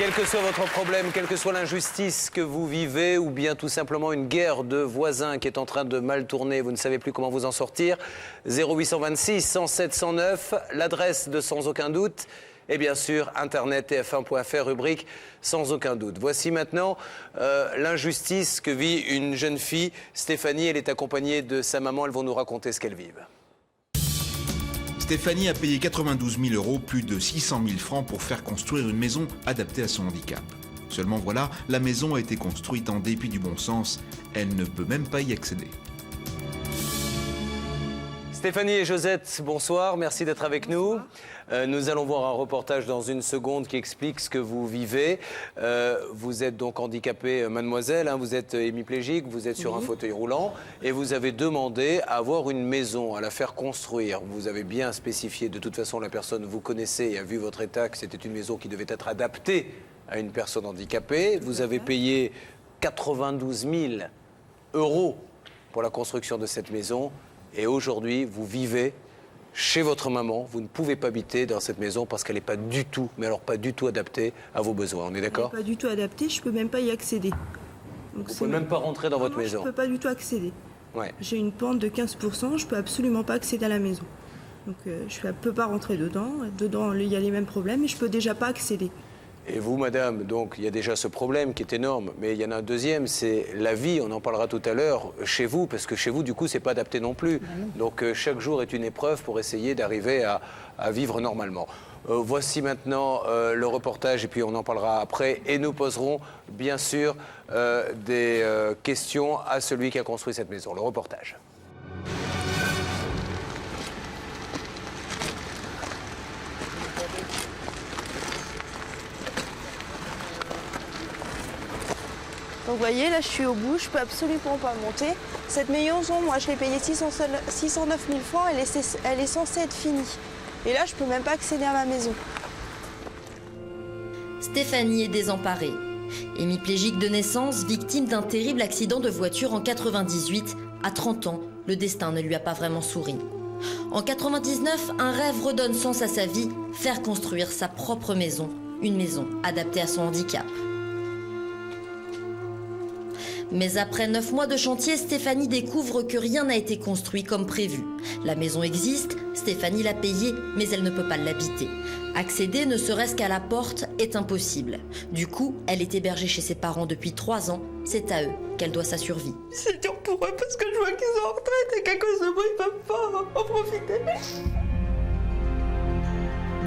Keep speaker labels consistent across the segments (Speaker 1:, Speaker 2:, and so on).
Speaker 1: Quel que soit votre problème, quelle que soit l'injustice que vous vivez ou bien tout simplement une guerre de voisins qui est en train de mal tourner, vous ne savez plus comment vous en sortir, 0826 107 109, l'adresse de Sans Aucun Doute et bien sûr internet tf1.fr, rubrique Sans Aucun Doute. Voici maintenant l'injustice que vit une jeune fille. Stéphanie, elle est accompagnée de sa maman, elles vont nous raconter ce qu'elles vivent.
Speaker 2: Stéphanie a payé 92 000 €, plus de 600 000 francs pour faire construire une maison adaptée à son handicap. Seulement voilà, la maison a été construite en dépit du bon sens. Elle ne peut même pas y accéder.
Speaker 1: Stéphanie et Josette, bonsoir, merci d'être avec nous. Nous allons voir un reportage dans une seconde qui explique ce que vous vivez. Vous êtes donc handicapée, mademoiselle, hein, vous êtes hémiplégique, vous êtes sur un fauteuil roulant et vous avez demandé à avoir une maison, à la faire construire. Vous avez bien spécifié, de toute façon la personne vous connaissez et a vu votre état, que c'était une maison qui devait être adaptée à une personne handicapée. Vous avez payé 92 000 € pour la construction de cette maison et aujourd'hui vous vivez chez votre maman, vous ne pouvez pas habiter dans cette maison parce qu'elle n'est pas du tout, mais alors pas du tout adaptée à vos besoins, on est d'accord?
Speaker 3: Pas du tout adaptée, je ne peux même pas y accéder.
Speaker 1: Donc vous ne pouvez même pas rentrer dans votre maison?
Speaker 3: Je ne peux pas du tout accéder.
Speaker 1: Ouais.
Speaker 3: J'ai une pente de 15%, je ne peux absolument pas accéder à la maison. Donc je ne peux pas rentrer dedans. Dedans, il y a les mêmes problèmes et je ne peux déjà pas accéder.
Speaker 1: Et vous, madame, donc il y a déjà ce problème qui est énorme, mais il y en a un deuxième, c'est la vie, on en parlera tout à l'heure, chez vous, parce que chez vous, du coup, c'est pas adapté non plus. Donc chaque jour est une épreuve pour essayer d'arriver à vivre normalement. Voici maintenant le reportage, et puis on en parlera après, et nous poserons, bien sûr, des questions à celui qui a construit cette maison. Le reportage.
Speaker 3: Donc vous voyez, là je suis au bout, je peux absolument pas monter. Cette maison, moi je l'ai payée 609 000 francs, elle est censée être finie. Et là je peux même pas accéder à ma maison.
Speaker 4: Stéphanie est désemparée. Hémiplégique de naissance, victime d'un terrible accident de voiture en 98, à 30 ans, le destin ne lui a pas vraiment souri. En 99, un rêve redonne sens à sa vie, faire construire sa propre maison, une maison adaptée à son handicap. Mais après 9 mois de chantier, Stéphanie découvre que rien n'a été construit comme prévu. La maison existe, Stéphanie l'a payée, mais elle ne peut pas l'habiter. Accéder, ne serait-ce qu'à la porte, est impossible. Du coup, elle est hébergée chez ses parents depuis 3 ans. C'est à eux qu'elle doit sa survie.
Speaker 3: C'est dur pour eux parce que je vois qu'ils sont en retraite et qu'à cause de moi, ils peuvent pas en profiter.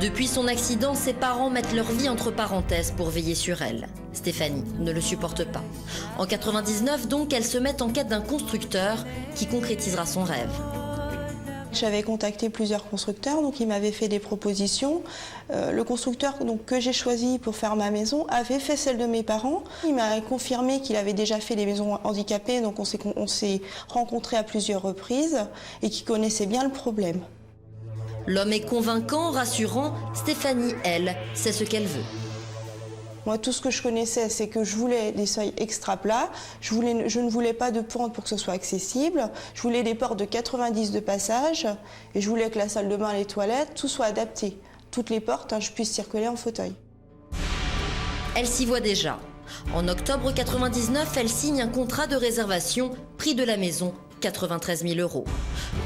Speaker 4: Depuis son accident, ses parents mettent leur vie entre parenthèses pour veiller sur elle. Stéphanie ne le supporte pas. En 99, donc, elle se met en quête d'un constructeur qui concrétisera son rêve.
Speaker 3: J'avais contacté plusieurs constructeurs, donc ils m'avaient fait des propositions. Le constructeur que j'ai choisi pour faire ma maison avait fait celle de mes parents. Il m'a confirmé qu'il avait déjà fait des maisons handicapées, donc on s'est rencontrés à plusieurs reprises et qu'il connaissait bien le problème.
Speaker 4: L'homme est convaincant, rassurant. Stéphanie, elle, sait ce qu'elle veut.
Speaker 3: Moi, tout ce que je connaissais, c'est que je voulais des seuils extra plats. Je ne voulais pas de pente pour que ce soit accessible. Je voulais des portes de 90 de passage. Et je voulais que la salle de bain et les toilettes, tout soit adapté. Toutes les portes, je puisse circuler en fauteuil.
Speaker 4: Elle s'y voit déjà. En octobre 99, elle signe un contrat de réservation, prix de la maison, 93 000 €.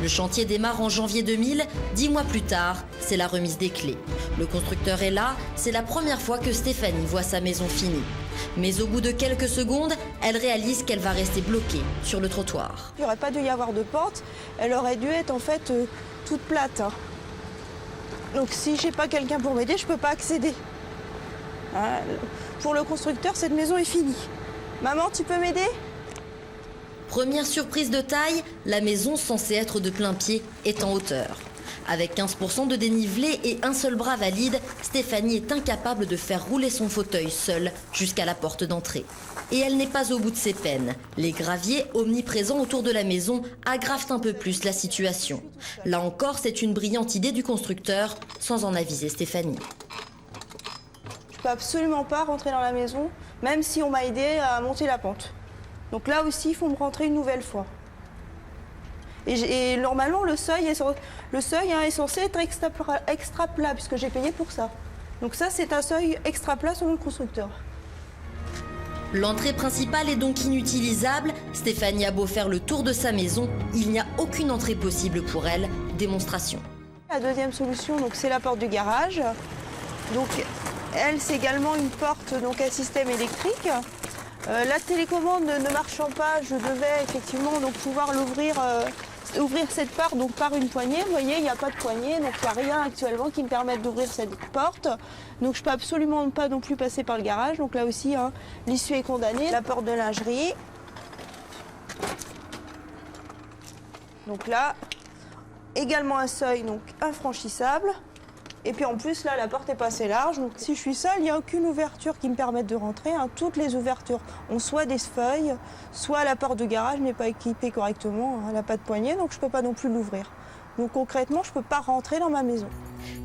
Speaker 4: Le chantier démarre en janvier 2000. 10 mois plus tard, c'est la remise des clés. Le constructeur est là. C'est la première fois que Stéphanie voit sa maison finie. Mais au bout de quelques secondes, elle réalise qu'elle va rester bloquée sur le trottoir.
Speaker 3: Il n'y aurait pas dû y avoir de pente. Elle aurait dû être en fait toute plate. Donc si j'ai pas quelqu'un pour m'aider, je peux pas accéder. Pour le constructeur, cette maison est finie. Maman, tu peux m'aider ?
Speaker 4: Première surprise de taille, la maison censée être de plein pied est en hauteur. Avec 15% de dénivelé et un seul bras valide, Stéphanie est incapable de faire rouler son fauteuil seule jusqu'à la porte d'entrée. Et elle n'est pas au bout de ses peines. Les graviers omniprésents autour de la maison aggravent un peu plus la situation. Là encore, c'est une brillante idée du constructeur, sans en aviser Stéphanie.
Speaker 3: Je peux absolument pas rentrer dans la maison, même si on m'a aidé à monter la pente. Donc là aussi, il faut me rentrer une nouvelle fois. Et normalement, le seuil est censé être extra plat, puisque j'ai payé pour ça. Donc ça, c'est un seuil extra plat selon le constructeur.
Speaker 4: L'entrée principale est donc inutilisable. Stéphanie a beau faire le tour de sa maison, il n'y a aucune entrée possible pour elle. Démonstration.
Speaker 3: La deuxième solution, donc, c'est la porte du garage. Donc, elle, c'est également une porte donc, à système électrique. La télécommande ne marchant pas, je devais effectivement donc, pouvoir ouvrir cette porte donc, par une poignée. Vous voyez, il n'y a pas de poignée, donc il n'y a rien actuellement qui me permette d'ouvrir cette porte. Donc je ne peux absolument pas non plus passer par le garage. Donc là aussi, hein, l'issue est condamnée. La porte de lingerie. Donc là, également un seuil donc, infranchissable. Et puis en plus, là, la porte est pas assez large. Donc si je suis seule, il n'y a aucune ouverture qui me permette de rentrer. Hein. Toutes les ouvertures ont soit des feuilles, soit la porte de garage n'est pas équipée correctement. Elle n'a pas de poignée, donc je ne peux pas non plus l'ouvrir. Donc concrètement, je ne peux pas rentrer dans ma maison.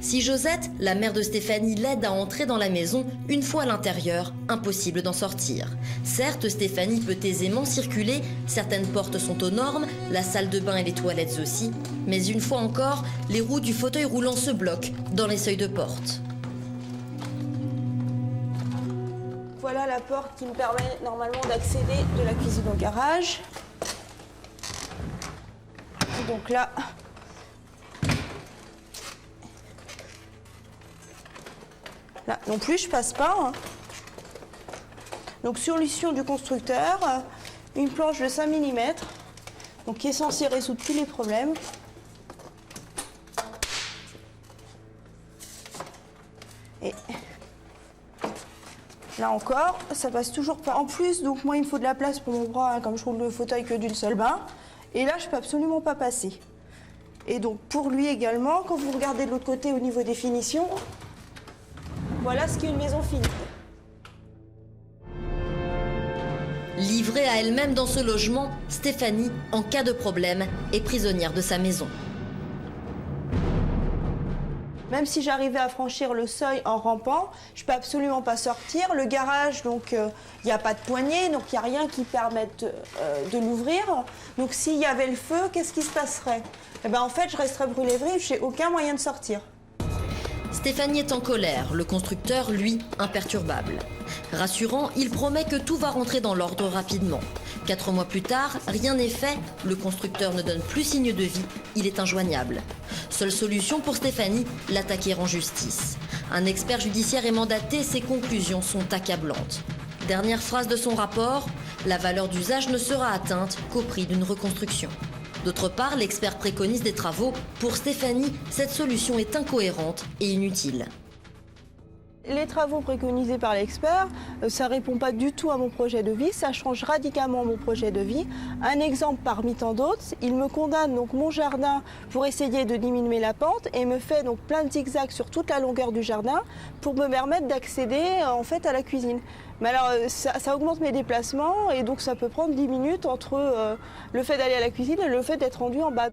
Speaker 4: Si Josette, la mère de Stéphanie, l'aide à entrer dans la maison, une fois à l'intérieur, impossible d'en sortir. Certes, Stéphanie peut aisément circuler, certaines portes sont aux normes, la salle de bain et les toilettes aussi, mais une fois encore, les roues du fauteuil roulant se bloquent dans les seuils de porte.
Speaker 3: Voilà la porte qui me permet normalement d'accéder de la cuisine au garage. Donc là, là non plus, je passe pas. Hein. Donc solution du constructeur, une planche de 5 mm, donc qui est censée résoudre tous les problèmes. Et là encore, ça passe toujours pas. En plus, donc moi il me faut de la place pour mon bras, hein, comme je roule le fauteuil que d'une seule main. Et là, je peux absolument pas passer. Et donc pour lui également, quand vous regardez de l'autre côté au niveau des finitions, voilà ce qu'est une maison finie.
Speaker 4: Livrée à elle-même dans ce logement, Stéphanie, en cas de problème, est prisonnière de sa maison.
Speaker 3: Même si j'arrivais à franchir le seuil en rampant, je peux absolument pas sortir. Le garage, donc il n'y a pas de poignée, donc il n'y a rien qui permette de l'ouvrir. Donc s'il y avait le feu, qu'est-ce qui se passerait? Eh ben, en fait, je resterais brûlée-vive, je n'ai aucun moyen de sortir.
Speaker 4: Stéphanie est en colère, le constructeur, lui, imperturbable. Rassurant, il promet que tout va rentrer dans l'ordre rapidement. 4 mois plus tard, rien n'est fait, le constructeur ne donne plus signe de vie, il est injoignable. Seule solution pour Stéphanie, l'attaquer en justice. Un expert judiciaire est mandaté, ses conclusions sont accablantes. Dernière phrase de son rapport, la valeur d'usage ne sera atteinte qu'au prix d'une reconstruction. D'autre part, l'expert préconise des travaux. Pour Stéphanie, cette solution est incohérente et inutile.
Speaker 3: Les travaux préconisés par l'expert, ça ne répond pas du tout à mon projet de vie, ça change radicalement mon projet de vie. Un exemple parmi tant d'autres, il me condamne donc mon jardin pour essayer de diminuer la pente et me fait donc plein de zigzags sur toute la longueur du jardin pour me permettre d'accéder en fait à la cuisine. Mais alors ça augmente mes déplacements et donc ça peut prendre 10 minutes entre le fait d'aller à la cuisine et le fait d'être rendu en bas.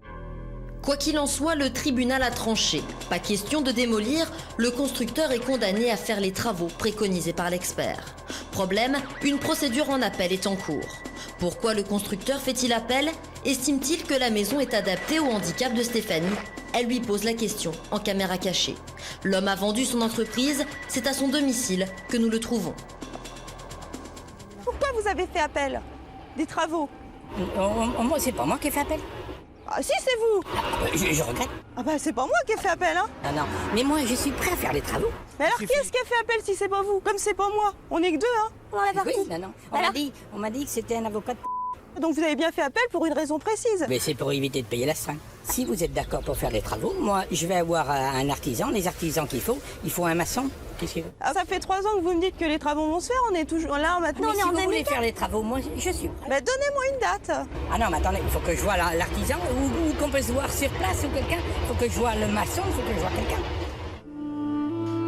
Speaker 4: Quoi qu'il en soit, le tribunal a tranché. Pas question de démolir, le constructeur est condamné à faire les travaux préconisés par l'expert. Problème, une procédure en appel est en cours. Pourquoi le constructeur fait-il appel? Estime-t-il que la maison est adaptée au handicap de Stéphanie? Elle lui pose la question en caméra cachée. L'homme a vendu son entreprise, c'est à son domicile que nous le trouvons.
Speaker 3: Pourquoi vous avez fait appel des travaux?
Speaker 5: Moi, c'est pas moi qui ai fait appel.
Speaker 3: Ah si, c'est vous.
Speaker 5: Je regrette.
Speaker 3: Ah bah c'est pas moi qui ai fait appel, hein.
Speaker 5: Non, mais moi, je suis prêt à faire les travaux.
Speaker 3: Mais alors qui est-ce qui a fait appel si c'est pas vous? Comme c'est pas moi, on est que deux, hein. On est parti.
Speaker 5: Oui, non. On m'a dit que c'était un avocat de...
Speaker 3: Donc vous avez bien fait appel pour une raison précise.
Speaker 5: Mais c'est pour éviter de payer l'astreinte. Si vous êtes d'accord pour faire les travaux, moi, je vais avoir un artisan, les artisans qu'il faut. Il faut un maçon. Qu'est-ce qu'il veut?
Speaker 3: Ah, ça fait 3 ans que vous me dites que les travaux vont se faire, on est toujours là maintenant.
Speaker 5: Mais
Speaker 3: on est
Speaker 5: si
Speaker 3: en
Speaker 5: vous voulez
Speaker 3: 2004.
Speaker 5: faire les travaux, moi, je suis prêt.
Speaker 3: Bah donnez-moi une date.
Speaker 5: Ah non, mais attendez, il faut que je voie l'artisan ou qu'on peut se voir sur place ou quelqu'un. Il faut que je voie le maçon, il faut que je voie quelqu'un.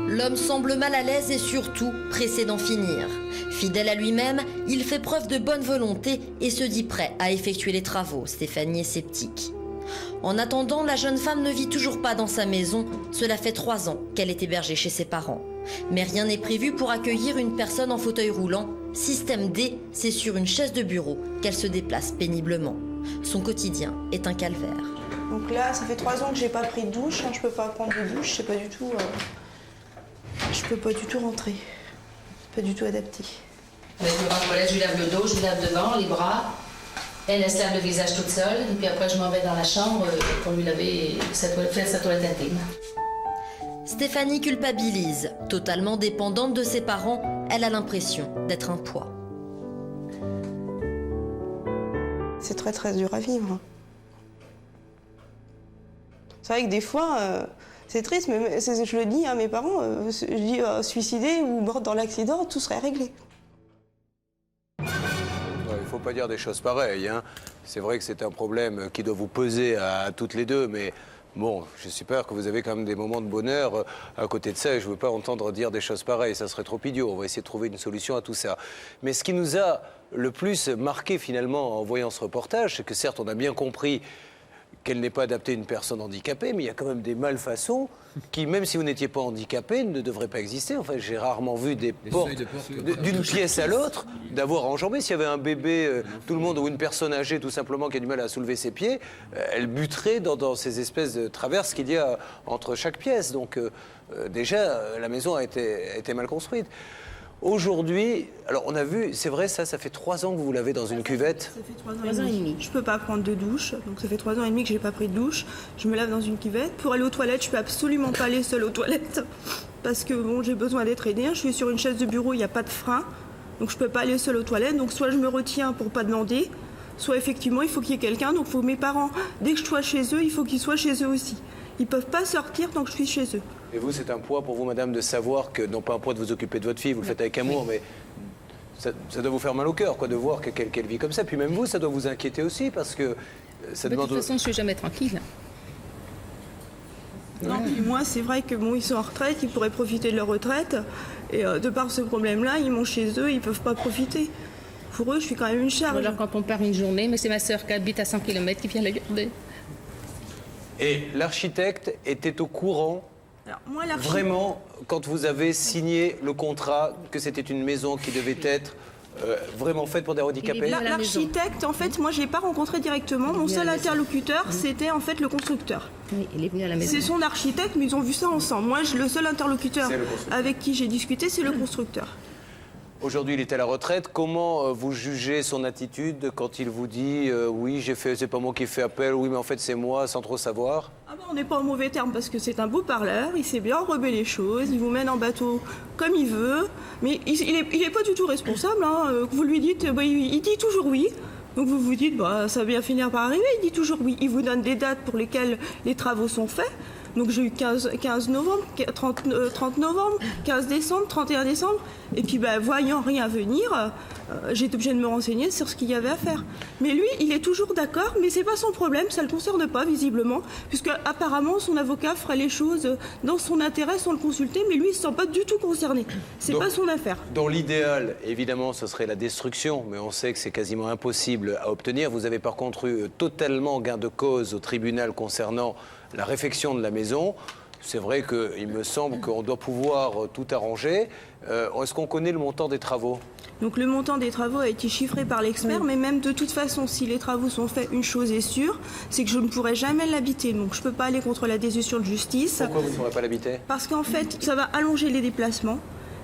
Speaker 4: L'homme semble mal à l'aise et surtout pressé d'en finir. Fidèle à lui-même, il fait preuve de bonne volonté et se dit prêt à effectuer les travaux. Stéphanie est sceptique. En attendant, la jeune femme ne vit toujours pas dans sa maison. Cela fait 3 ans qu'elle est hébergée chez ses parents. Mais rien n'est prévu pour accueillir une personne en fauteuil roulant. Système D, c'est sur une chaise de bureau qu'elle se déplace péniblement. Son quotidien est un calvaire.
Speaker 3: Donc là, ça fait 3 ans que j'ai pas pris de douche, hein, je peux pas prendre de douche, je sais pas du tout. Je je peux pas du tout rentrer. Pas du tout adapté.
Speaker 6: Avec le bain de toilette, je lui lave le dos, je lui lave devant, les bras. Elle se lave le visage toute seule. Et puis après, je m'en vais dans la chambre pour lui laver sa toilette intime.
Speaker 4: Stéphanie culpabilise. Totalement dépendante de ses parents, elle a l'impression d'être un poids.
Speaker 3: C'est très très dur à vivre. C'est vrai que des fois, c'est triste, mais je le dis à mes parents, je dis suicider ou mort dans l'accident, tout serait réglé.
Speaker 1: Il ne faut pas dire des choses pareilles, hein. C'est vrai que c'est un problème qui doit vous peser à toutes les deux, mais bon, j'espère que vous avez quand même des moments de bonheur à côté de ça, et je ne veux pas entendre dire des choses pareilles, ça serait trop idiot. On va essayer de trouver une solution à tout ça. Mais ce qui nous a le plus marqué finalement en voyant ce reportage, c'est que certes, on a bien compris qu'elle n'est pas adaptée à une personne handicapée, mais il y a quand même des malfaçons qui, même si vous n'étiez pas handicapé, ne devraient pas exister. Enfin, j'ai rarement vu des portes d'une pièce à l'autre d'avoir enjambé. S'il y avait un bébé, tout le monde, ou une personne âgée tout simplement qui a du mal à soulever ses pieds, elle buterait dans ces espèces de traverses qu'il y a entre chaque pièce. Donc déjà, la maison a été mal construite. Aujourd'hui, alors on a vu, c'est vrai, ça fait 3 ans que vous l'avez dans une cuvette.
Speaker 3: Ça fait 3 ans et demi. Je peux pas prendre de douche, donc ça fait 3 ans et demi que j'ai pas pris de douche. Je me lave dans une cuvette. Pour aller aux toilettes, je peux absolument pas aller seule aux toilettes parce que bon, j'ai besoin d'être aidée. Je suis sur une chaise de bureau, il n'y a pas de frein, donc je peux pas aller seule aux toilettes. Donc soit je me retiens pour pas demander, soit effectivement il faut qu'il y ait quelqu'un. Donc faut mes parents, dès que je sois chez eux, il faut qu'ils soient chez eux aussi. Ils peuvent pas sortir tant que je suis chez eux.
Speaker 1: Et vous, c'est un poids pour vous, madame, de savoir que, non pas un poids de vous occuper de votre fille, vous le faites avec amour, mais ça doit vous faire mal au cœur, quoi, de voir qu'elle vit comme ça. Puis même vous, ça doit vous inquiéter aussi, parce que ça demande...
Speaker 6: De toute façon, je suis jamais tranquille.
Speaker 3: Non, puis moi, c'est vrai que bon, ils sont en retraite, ils pourraient profiter de leur retraite. Et de par ce problème-là, ils mangent chez eux, ils peuvent pas profiter. Pour eux, je suis quand même une charge.
Speaker 6: Alors quand on part une journée, mais c'est ma sœur qui habite à 100 km qui vient la garder.
Speaker 1: Et l'architecte était au courant,
Speaker 3: Alors, moi,
Speaker 1: vraiment, quand vous avez signé le contrat, que c'était une maison qui devait être vraiment faite pour des handicapés?
Speaker 3: L'architecte, en fait, moi, je l'ai pas rencontré directement. Mon seul interlocuteur, c'était en fait le constructeur.
Speaker 6: Oui, il est venu à la maison.
Speaker 3: C'est son architecte, mais ils ont vu ça ensemble. Moi, le seul interlocuteur avec qui j'ai discuté, c'est le constructeur.
Speaker 1: Aujourd'hui, il est à la retraite. Comment vous jugez son attitude quand il vous dit oui, c'est pas moi qui ai fait appel, oui, mais en fait c'est moi, sans trop savoir?
Speaker 3: On n'est pas en mauvais terme parce que c'est un beau parleur, il sait bien enrober les choses, il vous mène en bateau comme il veut, mais il est pas du tout responsable. Vous lui dites, il dit toujours oui. Donc vous vous dites, ça va bien finir par arriver, il dit toujours oui. Il vous donne des dates pour lesquelles les travaux sont faits. Donc j'ai eu 15 novembre, 30 novembre, 15 décembre, 31 décembre. Et puis voyant rien venir, j'ai été obligée de me renseigner sur ce qu'il y avait à faire. Mais lui, il est toujours d'accord, mais c'est pas son problème, ça le concerne pas visiblement, puisque apparemment son avocat fera les choses dans son intérêt sans le consulter, mais lui il se sent pas du tout concerné. C'est pas son affaire.
Speaker 1: Dans l'idéal, évidemment, ce serait la destruction, mais on sait que c'est quasiment impossible à obtenir. Vous avez par contre eu totalement gain de cause au tribunal concernant la réfection de la maison. C'est vrai qu'il me semble qu'on doit pouvoir tout arranger. Est-ce qu'on connaît le montant des travaux?
Speaker 3: Donc le montant des travaux a été chiffré par l'expert, mais même de toute façon, si les travaux sont faits, une chose est sûre, c'est que je ne pourrai jamais l'habiter. Donc je ne peux pas aller contre la décision de justice.
Speaker 1: Pourquoi vous ne pourrez pas l'habiter?
Speaker 3: Parce qu'en fait, ça va allonger les déplacements.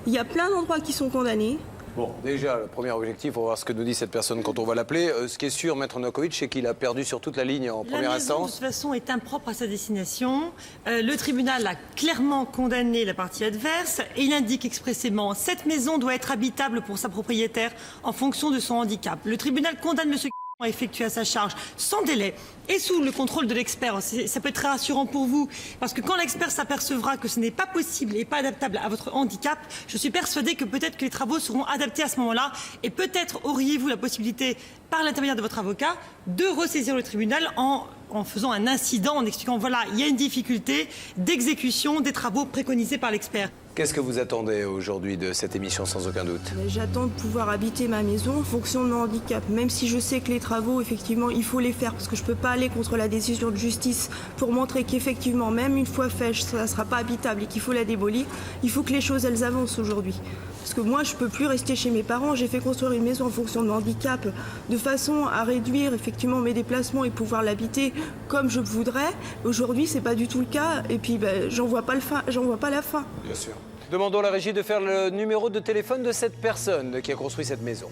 Speaker 3: Il y a plein d'endroits qui sont condamnés.
Speaker 1: Bon, déjà, le premier objectif, on va voir ce que nous dit cette personne quand on va l'appeler. Ce qui est sûr, Maître Novakovic, c'est qu'il a perdu sur toute la ligne en première instance.
Speaker 7: La maison, de toute façon, est impropre à sa destination. Le tribunal a clairement condamné la partie adverse et il indique expressément cette maison doit être habitable pour sa propriétaire en fonction de son handicap. Le tribunal condamne M. à effectuer à sa charge sans délai et sous le contrôle de l'expert. Ça peut être très rassurant pour vous parce que quand l'expert s'apercevra que ce n'est pas possible et pas adaptable à votre handicap, je suis persuadée que peut-être que les travaux seront adaptés à ce moment-là et peut-être auriez-vous la possibilité, par l'intermédiaire de votre avocat, de ressaisir le tribunal en faisant un incident, en expliquant voilà, il y a une difficulté d'exécution des travaux préconisés par l'expert.
Speaker 1: Qu'est-ce que vous attendez aujourd'hui de cette émission, sans aucun doute?
Speaker 3: J'attends de pouvoir habiter ma maison en fonction de mon handicap, même si je sais que les travaux, effectivement, il faut les faire, parce que je ne peux pas aller contre la décision de justice pour montrer qu'effectivement, même une fois fait, ça ne sera pas habitable et qu'il faut la démolir. Il faut que les choses, elles avancent aujourd'hui. Parce que moi, je ne peux plus rester chez mes parents. J'ai fait construire une maison en fonction de mon handicap, de façon à réduire effectivement mes déplacements et pouvoir l'habiter comme je voudrais. Aujourd'hui, c'est pas du tout le cas. Et puis, j'en vois pas la fin.
Speaker 1: Bien sûr. Demandons à la régie de faire le numéro de téléphone de cette personne qui a construit cette maison.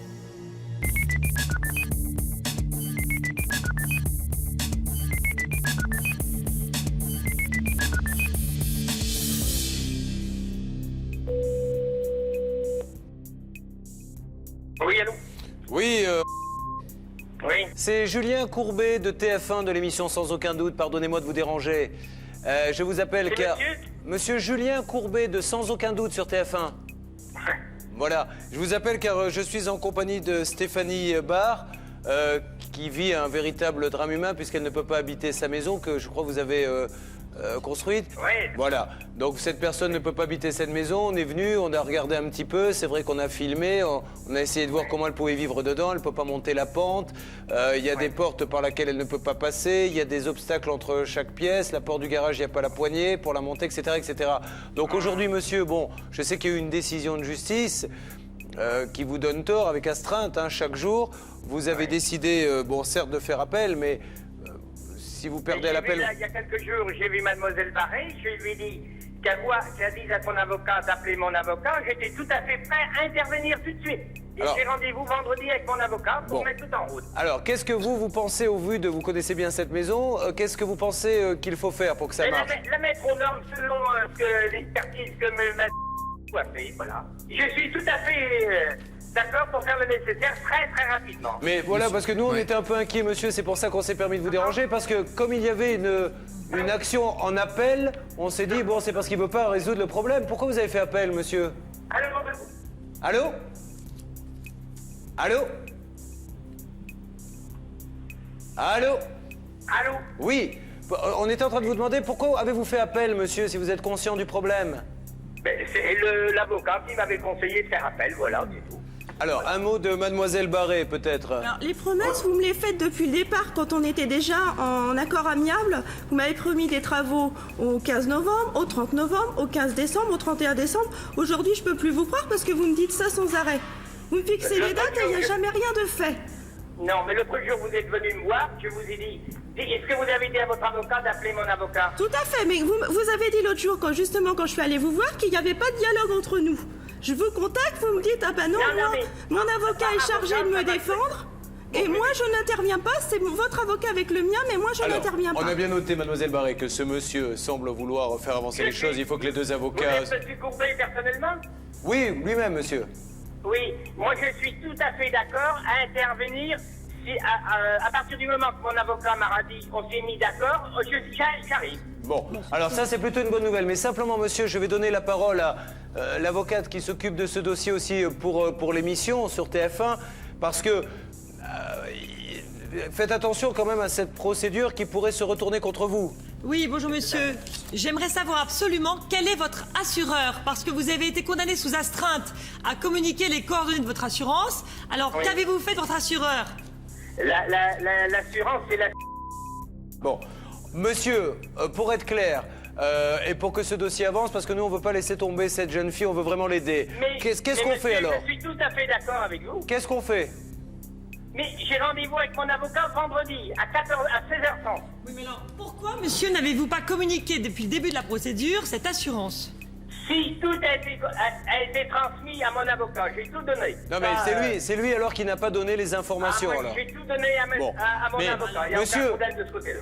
Speaker 8: Oui, allô?
Speaker 1: Oui,
Speaker 8: Oui.
Speaker 1: c'est Julien Courbet de TF1 de l'émission Sans aucun doute. Pardonnez-moi de vous déranger. Je vous appelle
Speaker 8: C'est
Speaker 1: car...
Speaker 8: monsieur
Speaker 1: Monsieur Julien Courbet de Sans aucun doute sur TF1. Voilà. Je vous appelle car je suis en compagnie de Stéphanie Barre, qui vit un véritable drame humain puisqu'elle ne peut pas habiter sa maison que je crois vous avez construite.
Speaker 8: Oui.
Speaker 1: Voilà. Donc cette personne ne peut pas habiter cette maison. On est venu, on a regardé un petit peu. C'est vrai qu'on a filmé. On a essayé de voir comment elle pouvait vivre dedans. Elle ne peut pas monter la pente. Il y a des portes par lesquelles elle ne peut pas passer. Il y a des obstacles entre chaque pièce. La porte du garage, il n'y a pas la poignée pour la monter, etc., etc. Donc aujourd'hui, monsieur, bon, je sais qu'il y a eu une décision de justice qui vous donne tort avec astreinte chaque jour. Vous avez décidé, bon, certes, de faire appel, mais si vous perdez l'appel...
Speaker 8: Il y a quelques jours, j'ai vu mademoiselle Barré, je lui ai dit qu'elle dise à son avocat d'appeler mon avocat. J'étais tout à fait prêt à intervenir tout de suite. Et j'ai rendez-vous vendredi avec mon avocat pour mettre tout en route.
Speaker 1: Alors, qu'est-ce que vous pensez au vu de... Vous connaissez bien cette maison, qu'est-ce que vous pensez qu'il faut faire pour que ça marche?
Speaker 8: La mettre aux normes selon l'expertise que a fait, voilà. Je suis tout à fait... d'accord pour faire le nécessaire très rapidement.
Speaker 1: Mais voilà, parce que nous, on était un peu inquiets, monsieur. C'est pour ça qu'on s'est permis de vous déranger. Parce que comme il y avait une action en appel, on s'est dit, bon, c'est parce qu'il ne veut pas résoudre le problème. Pourquoi vous avez fait appel, monsieur? Allô? Allô? Allô?
Speaker 8: Allô?
Speaker 1: Oui. On était en train de vous demander pourquoi avez-vous fait appel, monsieur, si vous êtes conscient du problème?
Speaker 8: C'est l'avocat qui m'avait conseillé de faire appel, voilà, c'est tout.
Speaker 1: Alors, un mot de mademoiselle Barré, peut-être.
Speaker 3: Alors, les promesses, vous me les faites depuis le départ, quand on était déjà en accord amiable. Vous m'avez promis des travaux au 15 novembre, au 30 novembre, au 15 décembre, au 31 décembre. Aujourd'hui, je peux plus vous croire parce que vous me dites ça sans arrêt. Vous me fixez les dates et il n'y a jamais rien de fait.
Speaker 8: Non, mais le premier jour, vous êtes venu me voir, je vous ai dit, est-ce que vous avez dit à votre avocat d'appeler mon avocat?
Speaker 3: Tout à fait, mais vous avez dit l'autre jour, quand je suis allée vous voir, qu'il n'y avait pas de dialogue entre nous. Je vous contacte, vous me dites, ah ben non, mon avocat est chargé de me défendre, et moi je n'interviens pas, c'est votre avocat avec le mien, mais moi je n'interviens pas.
Speaker 1: On a bien noté, mademoiselle Barré, que ce monsieur semble vouloir faire avancer les choses. Il faut que les deux avocats...
Speaker 8: Vous êtes monsieur Courbet personnellement?
Speaker 1: Oui, lui-même, monsieur.
Speaker 8: Oui, moi je suis tout à fait d'accord à intervenir si à partir du moment que mon avocat m'a dit on s'est mis d'accord, j'arrive.
Speaker 1: Bon, alors ça c'est plutôt une bonne nouvelle, mais simplement monsieur, je vais donner la parole à l'avocate qui s'occupe de ce dossier aussi pour l'émission sur TF1, parce que faites attention quand même à cette procédure qui pourrait se retourner contre vous.
Speaker 7: Oui, bonjour monsieur. J'aimerais savoir absolument quel est votre assureur, parce que vous avez été condamné sous astreinte à communiquer les coordonnées de votre assurance. Alors, qu'avez-vous fait de votre assureur?
Speaker 8: L'assurance, c'est la...
Speaker 1: Bon, monsieur, pour être clair, et pour que ce dossier avance, parce que nous, on ne veut pas laisser tomber cette jeune fille, on veut vraiment l'aider. Qu'est-ce qu'on fait alors?
Speaker 8: Je suis tout à fait d'accord avec vous.
Speaker 1: Qu'est-ce qu'on fait?
Speaker 8: Mais j'ai rendez-vous avec mon avocat vendredi à 16h30.
Speaker 7: Oui, mais alors, pourquoi, monsieur, n'avez-vous pas communiqué depuis le début de la procédure cette assurance?
Speaker 8: Si tout a été transmis à mon avocat, j'ai tout donné.
Speaker 1: Non mais c'est lui alors qui n'a pas donné les informations.
Speaker 8: Alors. J'ai tout donné à mon avocat. Il n'y a aucun problème de ce côté-là.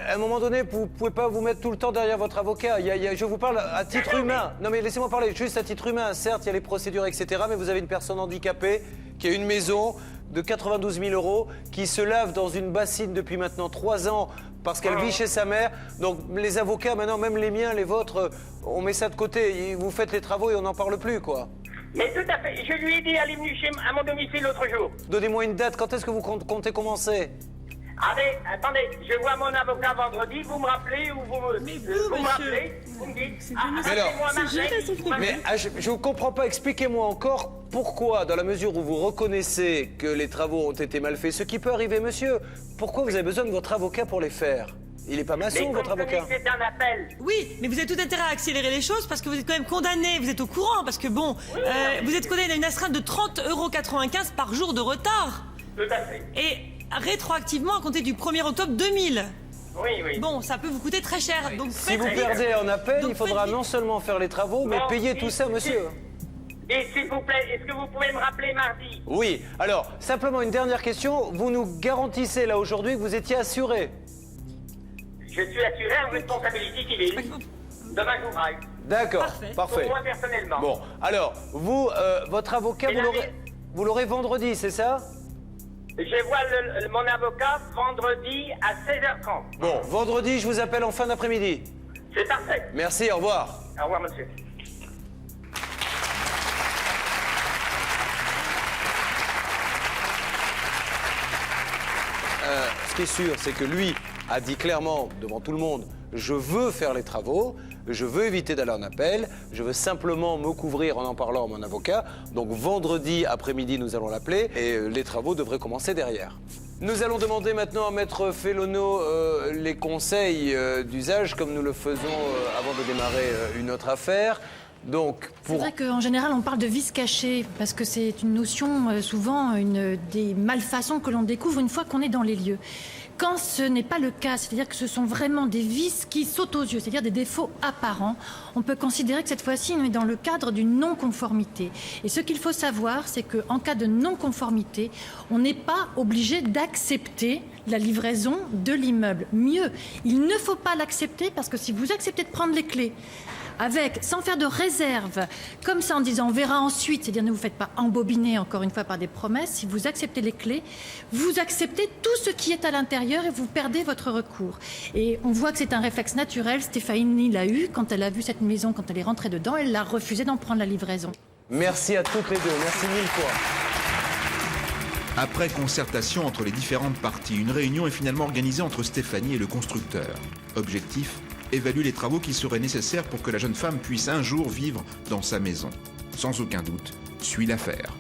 Speaker 1: À un moment donné, vous ne pouvez pas vous mettre tout le temps derrière votre avocat. Je vous parle à titre humain. Non mais laissez-moi parler juste à titre humain. Certes, il y a les procédures, etc. Mais vous avez une personne handicapée qui a une maison de 92 000 € qui se lave dans une bassine depuis maintenant 3 ans parce qu'elle vit chez sa mère. Donc les avocats, maintenant, même les miens, les vôtres, on met ça de côté. Vous faites les travaux et on n'en parle plus, quoi.
Speaker 8: Mais tout à fait. Je lui ai dit, elle est venue à mon domicile l'autre jour.
Speaker 1: Donnez-moi une date. Quand est-ce que vous comptez commencer?
Speaker 8: Attendez, je vois mon avocat vendredi, vous me rappelez ou vous me rappelez, vous me dites.
Speaker 1: Je ne comprends pas, expliquez-moi encore pourquoi, dans la mesure où vous reconnaissez que les travaux ont été mal faits, ce qui peut arriver, monsieur, pourquoi vous avez besoin de votre avocat pour les faire? Il n'est pas maçon, votre avocat?
Speaker 8: C'est un appel.
Speaker 7: Oui, mais vous avez tout intérêt à accélérer les choses parce que vous êtes quand même condamné, vous êtes au courant, parce que bon, vous êtes condamné à une astreinte de 30,95 € par jour de retard.
Speaker 8: Tout à fait.
Speaker 7: Et rétroactivement à compter du 1er octobre 2000.
Speaker 8: Oui, oui.
Speaker 7: Bon, ça peut vous coûter très cher. Donc
Speaker 1: Si vous perdez en appel,
Speaker 7: Donc
Speaker 1: il faudra
Speaker 7: faites vite.
Speaker 1: non seulement faire les travaux, mais
Speaker 8: Bon,
Speaker 1: payer tout ça, monsieur.
Speaker 8: Et s'il vous plaît, est-ce que vous pouvez me rappeler mardi?
Speaker 1: Oui, alors, simplement une dernière question. Vous nous garantissez là aujourd'hui que vous étiez assuré?
Speaker 8: Je suis assuré en responsabilité civile. Dommage ouvrage.
Speaker 1: D'accord,
Speaker 7: Parfait.
Speaker 1: parfait.
Speaker 8: Pour moi personnellement.
Speaker 1: Bon, alors, vous, votre avocat,
Speaker 8: Et la-
Speaker 1: vous l'aurez vendredi, c'est ça?
Speaker 8: Je vois mon avocat vendredi à 16h30.
Speaker 1: Bon, vendredi, je vous appelle en fin d'après-midi.
Speaker 8: C'est parfait.
Speaker 1: Merci, au revoir.
Speaker 8: Au revoir, monsieur.
Speaker 1: Ce qui est sûr, c'est que lui a dit clairement, devant tout le monde, je veux faire les travaux, je veux éviter d'aller en appel, je veux simplement me couvrir en parlant à mon avocat. Donc vendredi après-midi, nous allons l'appeler et les travaux devraient commencer derrière. Nous allons demander maintenant à Maître Fellono les conseils d'usage, comme nous le faisons avant de démarrer une autre affaire. Donc,
Speaker 9: C'est vrai qu'en général, on parle de vices cachés, parce que c'est une notion, souvent, des malfaçons que l'on découvre une fois qu'on est dans les lieux. Quand ce n'est pas le cas, c'est-à-dire que ce sont vraiment des vices qui sautent aux yeux, c'est-à-dire des défauts apparents, on peut considérer que cette fois-ci, on est dans le cadre d'une non-conformité. Et ce qu'il faut savoir, c'est qu'en cas de non-conformité, on n'est pas obligé d'accepter la livraison de l'immeuble. Mieux, il ne faut pas l'accepter, parce que si vous acceptez de prendre les clés, sans faire de réserve, comme ça en disant on verra ensuite, c'est-à-dire ne vous faites pas embobiner encore une fois par des promesses, si vous acceptez les clés, vous acceptez tout ce qui est à l'intérieur et vous perdez votre recours. Et on voit que c'est un réflexe naturel, Stéphanie l'a eu quand elle a vu cette maison, quand elle est rentrée dedans, elle a refusé d'en prendre la livraison.
Speaker 1: merci à toutes les deux, merci mille fois.
Speaker 2: Après concertation entre les différentes parties, une réunion est finalement organisée entre Stéphanie et le constructeur. Objectif, évaluer les travaux qui seraient nécessaires pour que la jeune femme puisse un jour vivre dans sa maison. Sans aucun doute, suit l'affaire.